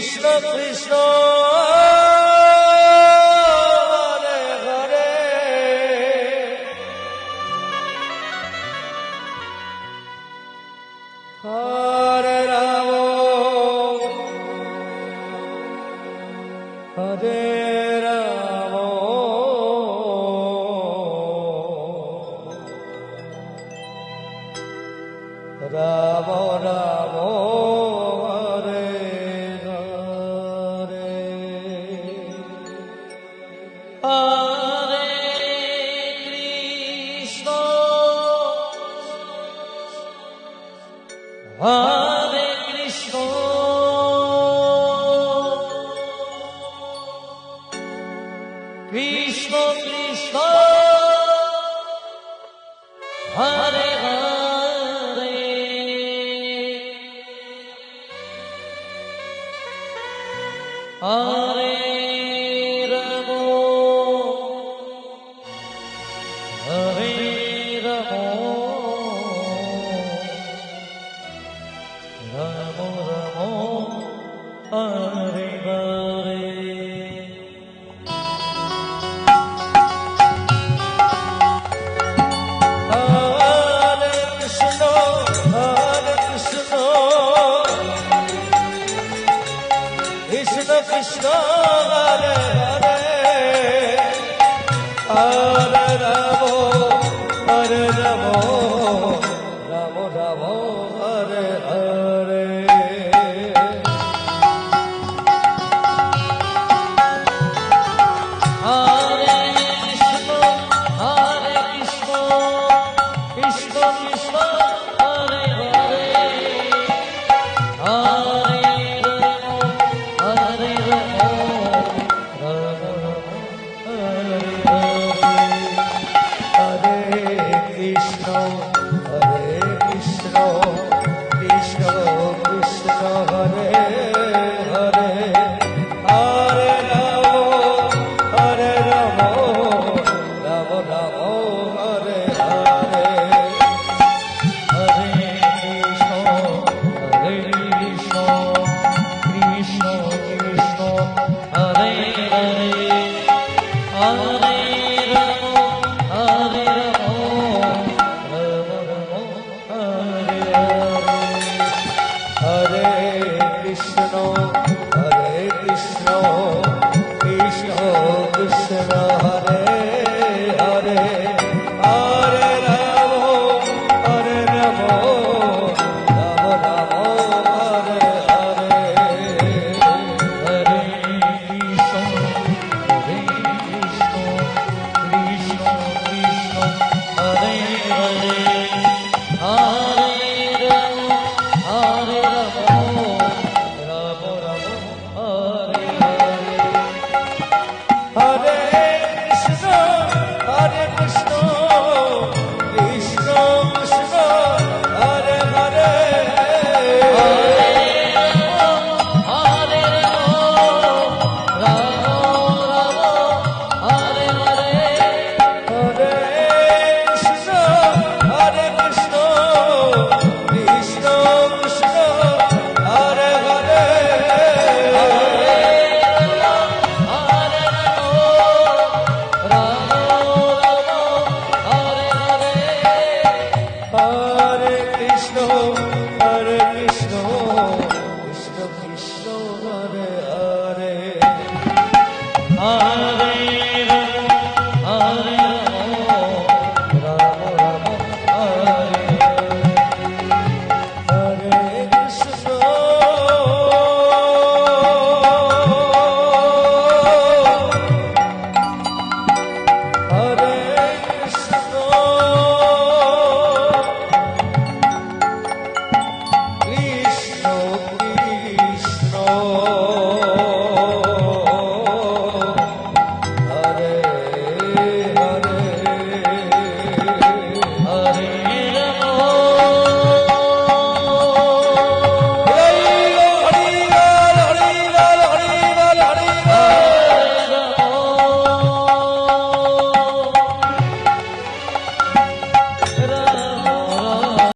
Krishna Krishna Hare Hare Hare Ram Hare Ram Ram Ram Hare Hare Hare Krishna Hare Krishna Krishna Krishna Hare Hare Hare Ram Hare Ram Ram Ram Hare Hare Krishna Krishna Hare Hare Hare Ram Hare Ram Ram Ram Hare Hare Hare Krishna Krishna Krishna Hare Hare Hare Krishna Krishna Krishna Hare Hare Hare Ram Ram Ram Hare Hare Hare Krishna Krishna Krishna Hare Hare Hare Krishna Krishna Krishna Hare Hare Hare Ram Ram Ram Hare Hare Hare Krishna Krishna Krishna Hare Hare Hare Ram Hare Krishna Krishna Krishna Hare Hare Hare Ram Ram Hare Hare Hare Krishna Krishna Krishna Krishna Hare Hare Hare Krishna